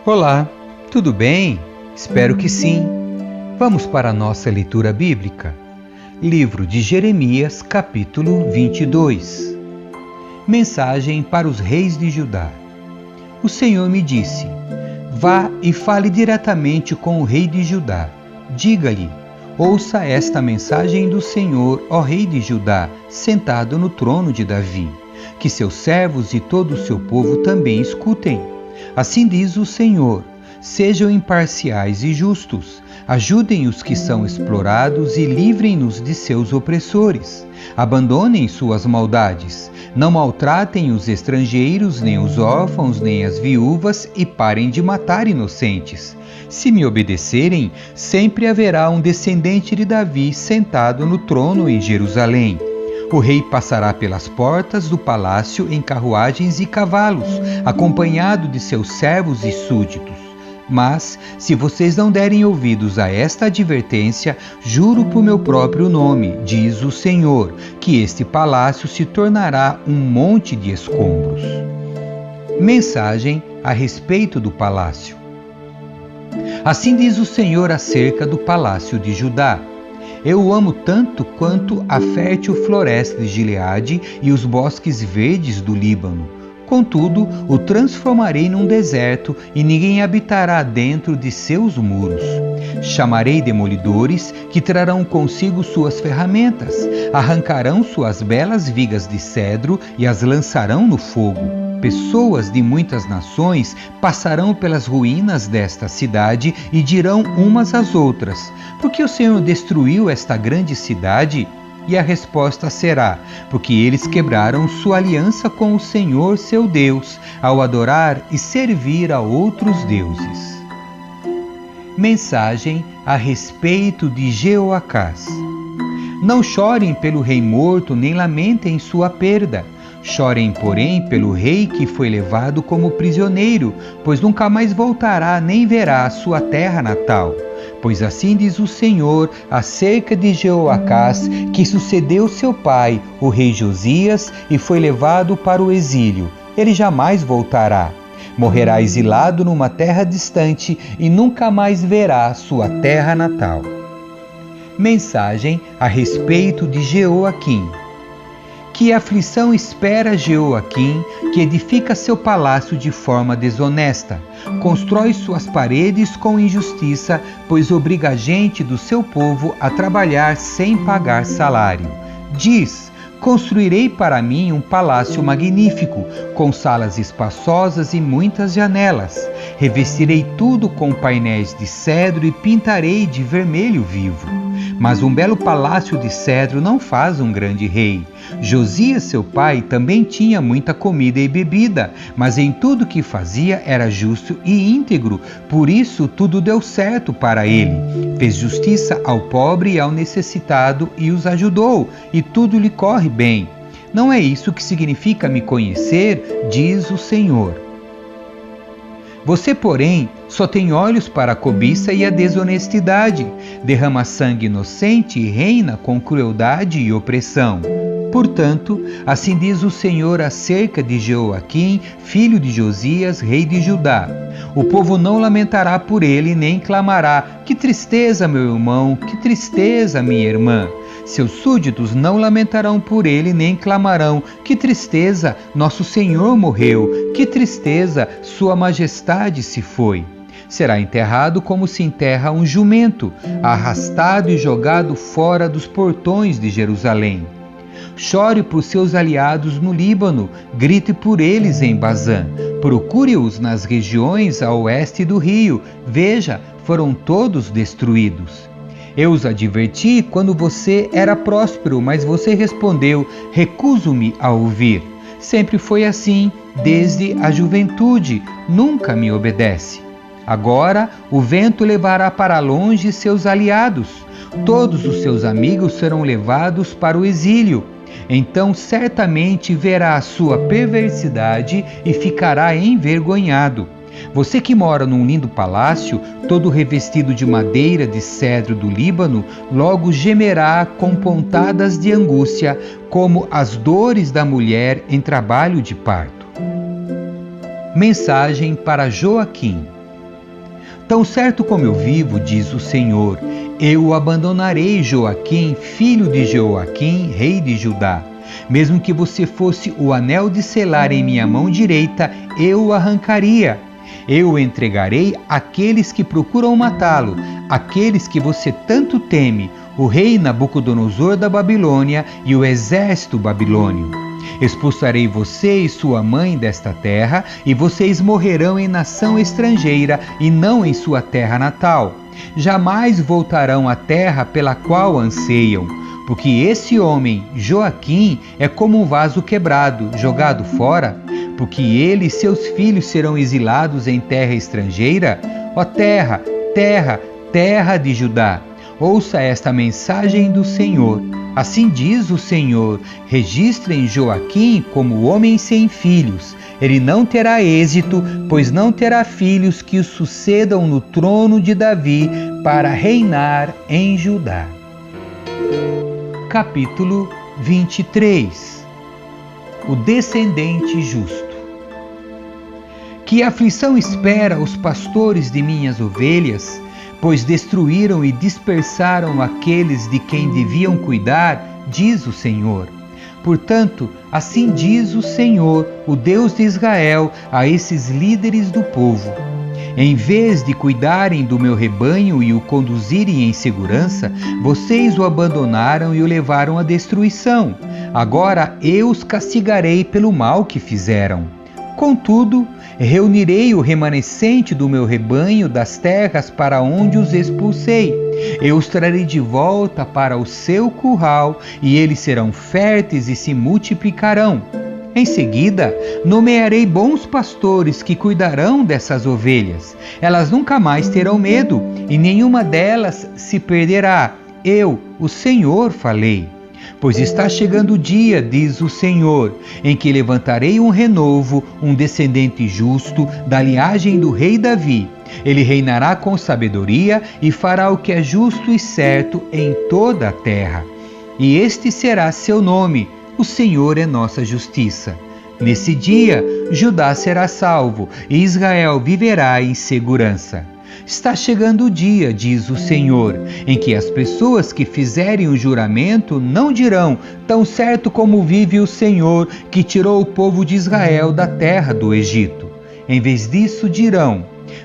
Olá, tudo bem? Espero que sim. Vamos para a nossa leitura bíblica. Livro de Jeremias, capítulo 22. Mensagem para os reis de Judá. O Senhor me disse: vá e fale diretamente com o rei de Judá. Diga-lhe: ouça esta mensagem do Senhor, ó rei de Judá, sentado no trono de Davi. Que seus servos e todo o seu povo também escutem. Assim diz o Senhor: sejam imparciais e justos, ajudem os que são explorados e livrem-nos de seus opressores. Abandonem suas maldades, não maltratem os estrangeiros, nem os órfãos, nem as viúvas, e parem de matar inocentes. Se me obedecerem, sempre haverá um descendente de Davi sentado no trono em Jerusalém. O rei passará pelas portas do palácio em carruagens e cavalos, acompanhado de seus servos e súditos. Mas, se vocês não derem ouvidos a esta advertência, juro por meu próprio nome, diz o Senhor, que este palácio se tornará um monte de escombros. Mensagem a respeito do palácio. Assim diz o Senhor acerca do palácio de Judá: eu o amo tanto quanto a fértil floresta de Gileade e os bosques verdes do Líbano. Contudo, o transformarei num deserto e ninguém habitará dentro de seus muros. Chamarei demolidores que trarão consigo suas ferramentas, arrancarão suas belas vigas de cedro e as lançarão no fogo. Pessoas de muitas nações passarão pelas ruínas desta cidade e dirão umas às outras: por que o Senhor destruiu esta grande cidade? E a resposta será: porque eles quebraram sua aliança com o Senhor seu Deus, ao adorar e servir a outros deuses. Mensagem a respeito de Jeoacás. Não chorem pelo rei morto, nem lamentem sua perda. Chorem, porém, pelo rei que foi levado como prisioneiro, pois nunca mais voltará nem verá a sua terra natal. Pois assim diz o Senhor acerca de Jeoacás, que sucedeu seu pai, o rei Josias, e foi levado para o exílio. Ele jamais voltará. Morrerá exilado numa terra distante e nunca mais verá sua terra natal. Mensagem a respeito de Jeoaquim. Que aflição espera Jeoaquim, que edifica seu palácio de forma desonesta, constrói suas paredes com injustiça, pois obriga a gente do seu povo a trabalhar sem pagar salário. Diz: construirei para mim um palácio magnífico, com salas espaçosas e muitas janelas. Revestirei tudo com painéis de cedro e pintarei de vermelho vivo. Mas um belo palácio de cedro não faz um grande rei. Josias, seu pai, também tinha muita comida e bebida, mas em tudo que fazia era justo e íntegro, por isso tudo deu certo para ele. Fez justiça ao pobre e ao necessitado e os ajudou, e tudo lhe corre bem. Não é isso que significa me conhecer, diz o Senhor. Você, porém, só tem olhos para a cobiça e a desonestidade, derrama sangue inocente e reina com crueldade e opressão. Portanto, assim diz o Senhor acerca de Jeoaquim, filho de Josias, rei de Judá: o povo não lamentará por ele, nem clamará: que tristeza, meu irmão, que tristeza, minha irmã. Seus súditos não lamentarão por ele, nem clamarão: que tristeza, nosso Senhor morreu, que tristeza, sua majestade se foi. Será enterrado como se enterra um jumento, arrastado e jogado fora dos portões de Jerusalém. Chore por seus aliados no Líbano, grite por eles em Bazã. Procure-os nas regiões a oeste do rio. Veja, foram todos destruídos. Eu os adverti quando você era próspero, mas você respondeu: recuso-me a ouvir. Sempre foi assim, desde a juventude, nunca me obedece. Agora o vento levará para longe seus aliados. Todos os seus amigos serão levados para o exílio. Então certamente verá a sua perversidade e ficará envergonhado. Você que mora num lindo palácio, todo revestido de madeira de cedro do Líbano, logo gemerá com pontadas de angústia, como as dores da mulher em trabalho de parto. Mensagem para Joaquim. Tão certo como eu vivo, diz o Senhor, eu abandonarei Joaquim, filho de Jeoaquim, rei de Judá. Mesmo que você fosse o anel de selar em minha mão direita, eu o arrancaria. Eu o entregarei àqueles que procuram matá-lo, aqueles que você tanto teme, o rei Nabucodonosor da Babilônia e o exército babilônio. Expulsarei você e sua mãe desta terra, e vocês morrerão em nação estrangeira e não em sua terra natal. Jamais voltarão à terra pela qual anseiam, porque esse homem, Joaquim, é como um vaso quebrado, jogado fora, porque ele e seus filhos serão exilados em terra estrangeira. Ó terra, terra, terra de Judá, ouça esta mensagem do Senhor. Assim diz o Senhor: registrem Joaquim como homem sem filhos. Ele não terá êxito, pois não terá filhos que o sucedam no trono de Davi para reinar em Judá. Capítulo 23. O descendente justo. Que aflição espera os pastores de minhas ovelhas, pois destruíram e dispersaram aqueles de quem deviam cuidar, diz o Senhor. Portanto, assim diz o Senhor, o Deus de Israel, a esses líderes do povo: em vez de cuidarem do meu rebanho e o conduzirem em segurança, vocês o abandonaram e o levaram à destruição. Agora eu os castigarei pelo mal que fizeram. Contudo, reunirei o remanescente do meu rebanho das terras para onde os expulsei. Eu os trarei de volta para o seu curral, e eles serão férteis e se multiplicarão. Em seguida, nomearei bons pastores que cuidarão dessas ovelhas. Elas nunca mais terão medo, e nenhuma delas se perderá. Eu, o Senhor, falei. Pois está chegando o dia, diz o Senhor, em que levantarei um renovo, um descendente justo, da linhagem do rei Davi. Ele reinará com sabedoria e fará o que é justo e certo em toda a terra. E este será seu nome: o Senhor é nossa justiça. Nesse dia, Judá será salvo e Israel viverá em segurança. Está chegando o dia, diz o Senhor, em que as pessoas que fizerem o juramento não dirão: tão certo como vive o Senhor, que tirou o povo de Israel da terra do Egito. Em vez disso dirão: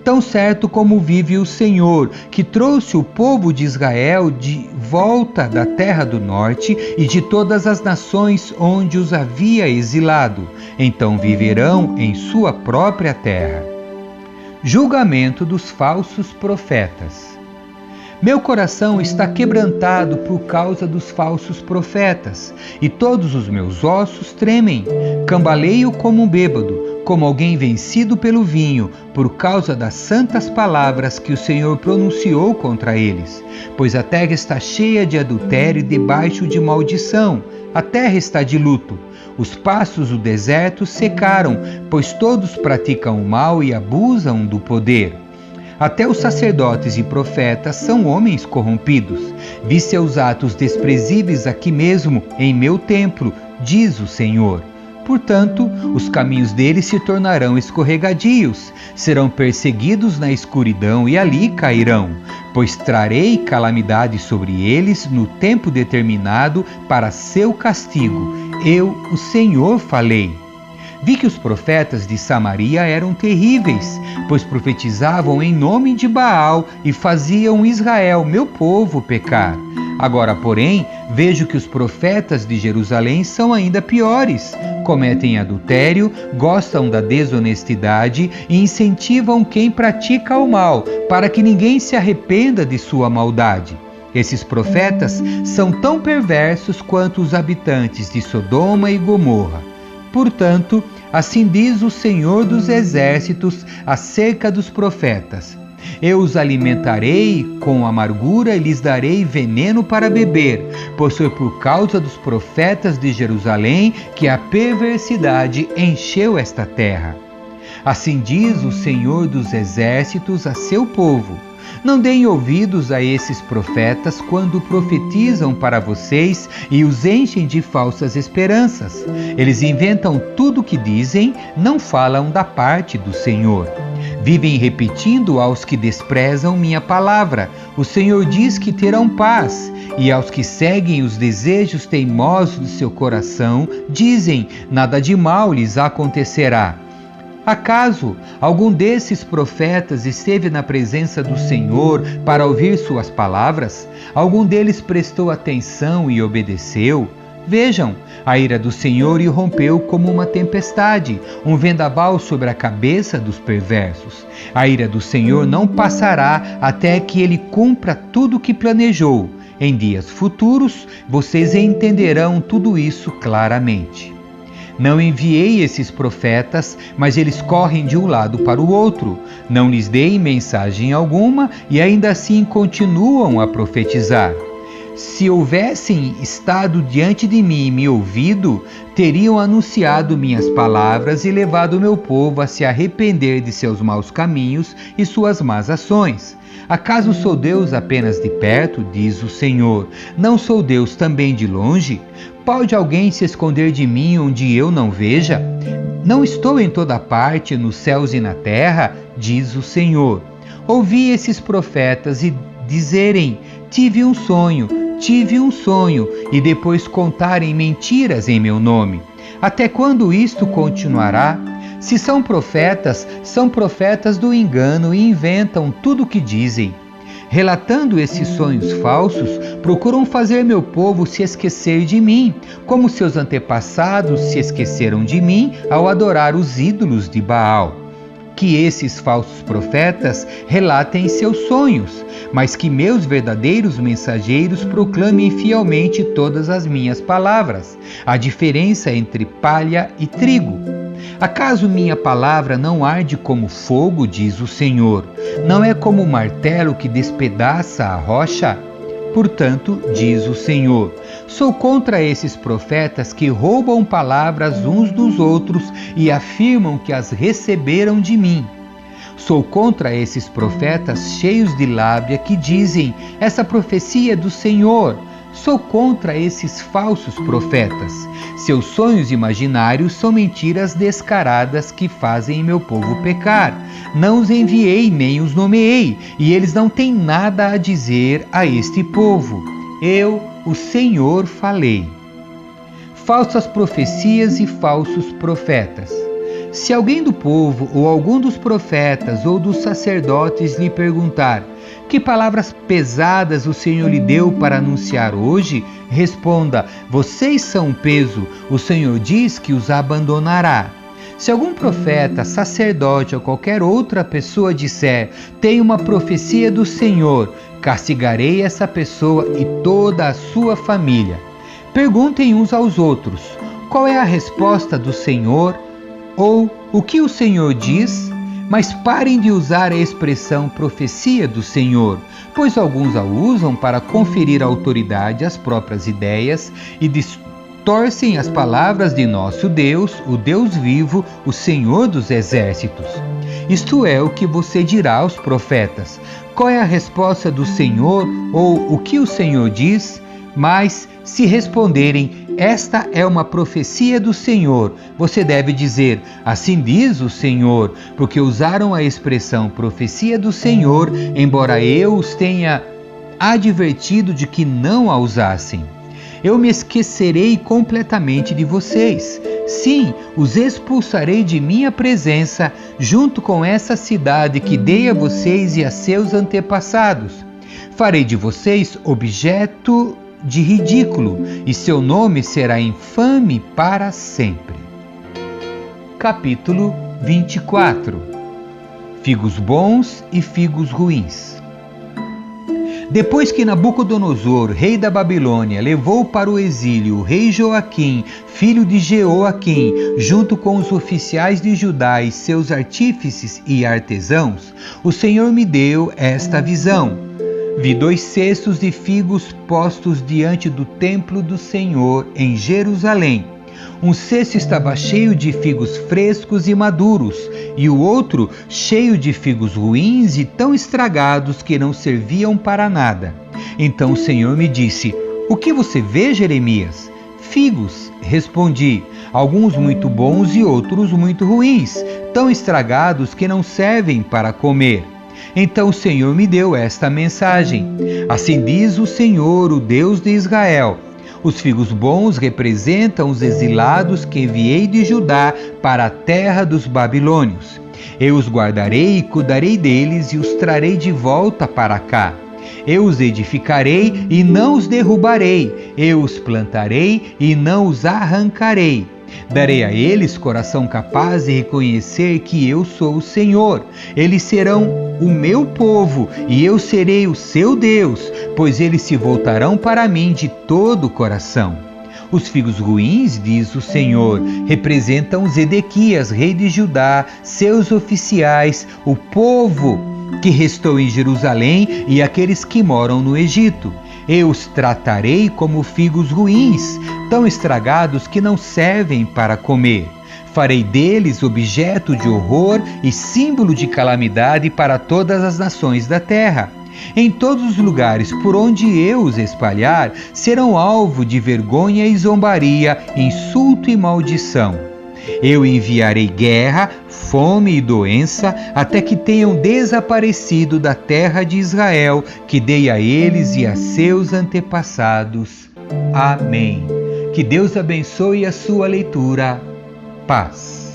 tão certo como vive o Senhor, que trouxe o povo de Israel de volta da terra do norte e de todas as nações onde os havia exilado. Então viverão em sua própria terra. Julgamento dos falsos profetas. Meu coração está quebrantado por causa dos falsos profetas, e todos os meus ossos tremem. Cambaleio como um bêbado, como alguém vencido pelo vinho, por causa das santas palavras que o Senhor pronunciou contra eles. Pois a terra está cheia de adultério e debaixo de maldição. A terra está de luto. Os pastos do deserto secaram, pois todos praticam o mal e abusam do poder. Até os sacerdotes e profetas são homens corrompidos. Vi seus atos desprezíveis aqui mesmo, em meu templo, diz o Senhor. Portanto, os caminhos deles se tornarão escorregadios, serão perseguidos na escuridão e ali cairão, pois trarei calamidade sobre eles no tempo determinado para seu castigo. Eu, o Senhor, falei. Vi que os profetas de Samaria eram terríveis, pois profetizavam em nome de Baal e faziam Israel, meu povo, pecar. Agora, porém, vejo que os profetas de Jerusalém são ainda piores. Cometem adultério, gostam da desonestidade e incentivam quem pratica o mal, para que ninguém se arrependa de sua maldade. Esses profetas são tão perversos quanto os habitantes de Sodoma e Gomorra. Portanto, assim diz o Senhor dos Exércitos acerca dos profetas: eu os alimentarei com amargura e lhes darei veneno para beber, pois foi por causa dos profetas de Jerusalém que a perversidade encheu esta terra. Assim diz o Senhor dos Exércitos a seu povo: não deem ouvidos a esses profetas quando profetizam para vocês e os enchem de falsas esperanças. Eles inventam tudo o que dizem, não falam da parte do Senhor. Vivem repetindo aos que desprezam minha palavra: o Senhor diz que terão paz. E aos que seguem os desejos teimosos do seu coração, dizem: nada de mal lhes acontecerá. Acaso algum desses profetas esteve na presença do Senhor para ouvir suas palavras? Algum deles prestou atenção e obedeceu? Vejam, a ira do Senhor irrompeu como uma tempestade, um vendaval sobre a cabeça dos perversos. A ira do Senhor não passará até que ele cumpra tudo o que planejou. Em dias futuros, vocês entenderão tudo isso claramente. Não enviei esses profetas, mas eles correm de um lado para o outro. Não lhes dei mensagem alguma e ainda assim continuam a profetizar. Se houvessem estado diante de mim e me ouvido, teriam anunciado minhas palavras e levado meu povo a se arrepender de seus maus caminhos e suas más ações. Acaso sou Deus apenas de perto, diz o Senhor? Não sou Deus também de longe? Pode alguém se esconder de mim onde eu não veja? Não estou em toda parte, nos céus e na terra, diz o Senhor. Ouvi esses profetas e dizerem: tive um sonho, e depois contarem mentiras em meu nome. Até quando isto continuará? Se são profetas do engano e inventam tudo o que dizem. Relatando esses sonhos falsos, procuram fazer meu povo se esquecer de mim, como seus antepassados se esqueceram de mim ao adorar os ídolos de Baal. Que esses falsos profetas relatem seus sonhos, mas que meus verdadeiros mensageiros proclamem fielmente todas as minhas palavras, a diferença entre palha e trigo. Acaso minha palavra não arde como fogo, diz o Senhor? Não é como o martelo que despedaça a rocha? Portanto, diz o Senhor, sou contra esses profetas que roubam palavras uns dos outros e afirmam que as receberam de mim. Sou contra esses profetas cheios de lábia que dizem: essa profecia é do Senhor. Sou contra esses falsos profetas. Seus sonhos imaginários são mentiras descaradas que fazem meu povo pecar. Não os enviei nem os nomeei, e eles não têm nada a dizer a este povo. Eu, o Senhor, falei. Falsas profecias e falsos profetas. Se alguém do povo, ou algum dos profetas, ou dos sacerdotes lhe perguntar: que palavras pesadas o Senhor lhe deu para anunciar hoje? Responda: vocês são um peso, o Senhor diz que os abandonará. Se algum profeta, sacerdote ou qualquer outra pessoa disser: tem uma profecia do Senhor, castigarei essa pessoa e toda a sua família. Perguntem uns aos outros: qual é a resposta do Senhor? Ou o que o Senhor diz? Mas parem de usar a expressão profecia do Senhor, pois alguns a usam para conferir autoridade às próprias ideias e distorcem as palavras de nosso Deus, o Deus vivo, o Senhor dos exércitos. Isto é o que você dirá aos profetas: qual é a resposta do Senhor? Ou o que o Senhor diz? Mas, se responderem: esta é uma profecia do Senhor, você deve dizer: assim diz o Senhor, porque usaram a expressão profecia do Senhor, embora eu os tenha advertido de que não a usassem. Eu me esquecerei completamente de vocês. Sim, os expulsarei de minha presença, junto com essa cidade que dei a vocês e a seus antepassados. Farei de vocês objeto de ridículo, e seu nome será infame para sempre. Capítulo 24. Figos bons e figos ruins. Depois que Nabucodonosor, rei da Babilônia, levou para o exílio o rei Joaquim, filho de Jeoaquim, junto com os oficiais de Judá e seus artífices e artesãos, o Senhor me deu esta visão. Vi 2 cestos de figos postos diante do templo do Senhor em Jerusalém. Um cesto estava cheio de figos frescos e maduros, e o outro cheio de figos ruins e tão estragados que não serviam para nada. Então o Senhor me disse: o que você vê, Jeremias? Figos, respondi. alguns muito bons e outros muito ruins, tão estragados que não servem para comer. Então o Senhor me deu esta mensagem: assim diz o Senhor, o Deus de Israel: os figos bons representam os exilados que enviei de Judá para a terra dos babilônios. Eu os guardarei e cuidarei deles e os trarei de volta para cá. Eu os edificarei e não os derrubarei. Eu os plantarei e não os arrancarei. Darei a eles coração capaz de reconhecer que eu sou o Senhor. Eles serão o meu povo e eu serei o seu Deus, pois eles se voltarão para mim de todo o coração. Os figos ruins, diz o Senhor, representam Zedequias, rei de Judá, seus oficiais, o povo que restou em Jerusalém e aqueles que moram no Egito. Eu os tratarei como figos ruins, tão estragados que não servem para comer. Farei deles objeto de horror e símbolo de calamidade para todas as nações da terra. Em todos os lugares por onde eu os espalhar, serão alvo de vergonha e zombaria, insulto e maldição. Eu enviarei guerra, fome e doença, até que tenham desaparecido da terra de Israel, que dei a eles e a seus antepassados. Amém. Que Deus abençoe a sua leitura. Paz.